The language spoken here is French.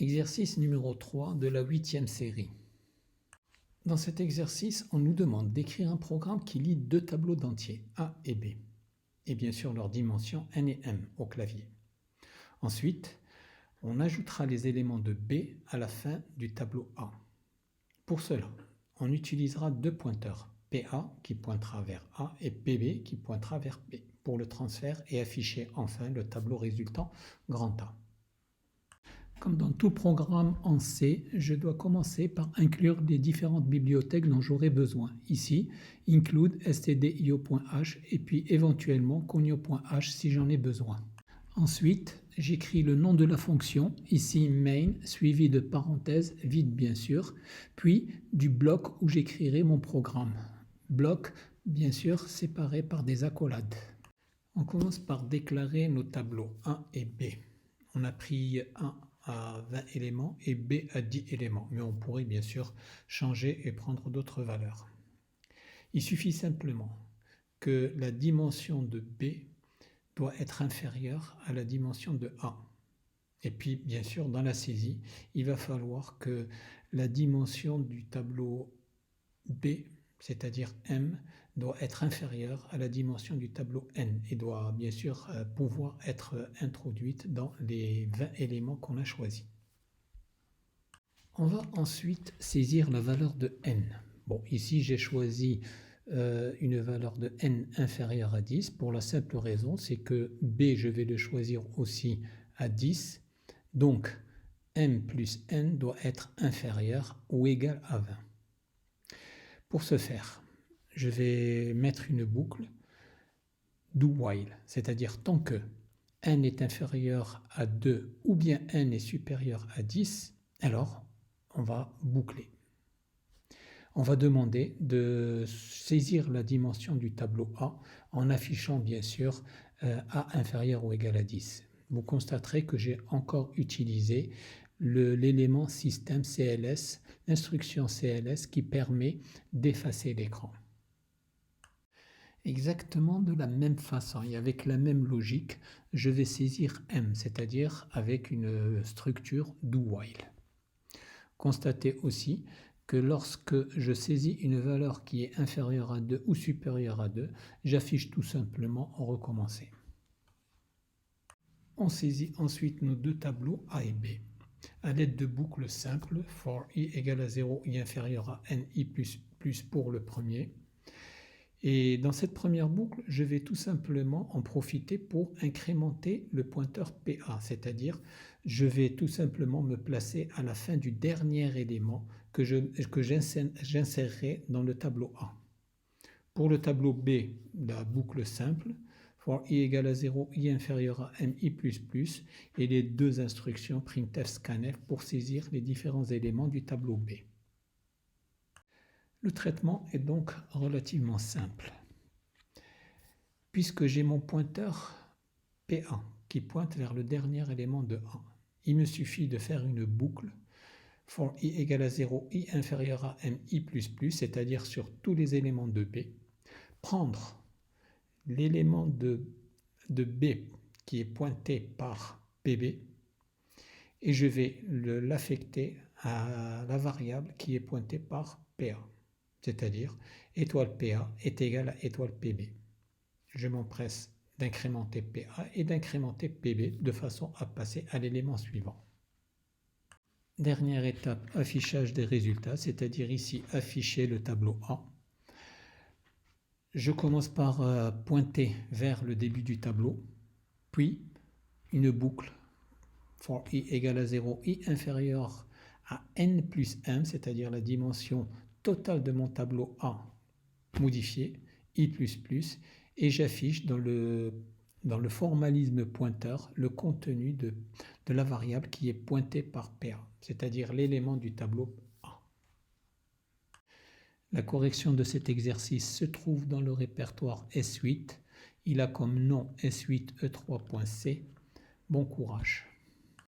Exercice numéro 3 de la 8e série. Dans cet exercice, on nous demande d'écrire un programme qui lie deux tableaux d'entiers, A et B, et bien sûr leurs dimensions n et m au clavier. Ensuite, on ajoutera les éléments de B à la fin du tableau A. Pour cela, on utilisera deux pointeurs, PA qui pointera vers A et PB qui pointera vers B, pour le transfert et afficher enfin le tableau résultant grand A. Comme dans tout programme en C, je dois commencer par inclure les différentes bibliothèques dont j'aurai besoin. Ici, include stdio.h et puis éventuellement conio.h si j'en ai besoin. Ensuite, j'écris le nom de la fonction, ici main, suivi de parenthèses, vide bien sûr, puis du bloc où j'écrirai mon programme. Bloc, bien sûr, séparé par des accolades. On commence par déclarer nos tableaux A et B. On a pris A à 20 éléments et B à 10 éléments, mais on pourrait bien sûr changer et prendre d'autres valeurs. Il suffit simplement que la dimension de B doit être inférieure à la dimension de A. Et puis, bien sûr, dans la saisie, il va falloir que la dimension du tableau B, c'est-à-dire M, doit être inférieure à la dimension du tableau N et doit bien sûr pouvoir être introduite dans les 20 éléments qu'on a choisis. On va ensuite saisir la valeur de N. Bon, ici j'ai choisi une valeur de N inférieure à 10 pour la simple raison, c'est que B, je vais le choisir aussi à 10, donc M plus N doit être inférieur ou égal à 20. Pour ce faire, je vais mettre une boucle do while, c'est-à-dire tant que n est inférieur à 2 ou bien n est supérieur à 10, alors on va boucler. On va demander de saisir la dimension du tableau A en affichant bien sûr A inférieur ou égal à 10. Vous constaterez que j'ai encore utilisé l'élément système CLS, l'instruction CLS qui permet d'effacer l'écran. Exactement de la même façon et avec la même logique, je vais saisir M, c'est-à-dire avec une structure do while. Constatez aussi que lorsque je saisis une valeur qui est inférieure à 2 ou supérieure à 2, j'affiche tout simplement en recommencer. On saisit ensuite nos deux tableaux A et B à l'aide de boucles simples for i égale à 0, i inférieur à ni plus pour le premier. Et dans cette première boucle, je vais tout simplement en profiter pour incrémenter le pointeur PA, c'est-à-dire je vais tout simplement me placer à la fin du dernier élément que j'insérerai dans le tableau A. Pour le tableau B, la boucle simple, for i égale à 0, i inférieur à ni++, et les deux instructions printf scanf pour saisir les différents éléments du tableau B. Le traitement est donc relativement simple. Puisque j'ai mon pointeur PA qui pointe vers le dernier élément de A, il me suffit de faire une boucle for i égale à 0, i inférieur à ni++, c'est-à-dire sur tous les éléments de B, prendre l'élément de B qui est pointé par PB et je vais l'affecter à la variable qui est pointée par PA, c'est-à-dire étoile PA est égale à étoile PB. Je m'empresse d'incrémenter PA et d'incrémenter PB de façon à passer à l'élément suivant. Dernière étape, affichage des résultats, c'est-à-dire ici afficher le tableau A. Je commence par pointer vers le début du tableau, puis une boucle for i égale à 0, i inférieur à n plus 1, c'est-à-dire la dimension totale de mon tableau A modifié, i++, et j'affiche dans le formalisme pointeur le contenu de la variable qui est pointée par PA, c'est-à-dire l'élément du tableau A. La correction de cet exercice se trouve dans le répertoire S8. Il a comme nom S8 E3.C. Bon courage.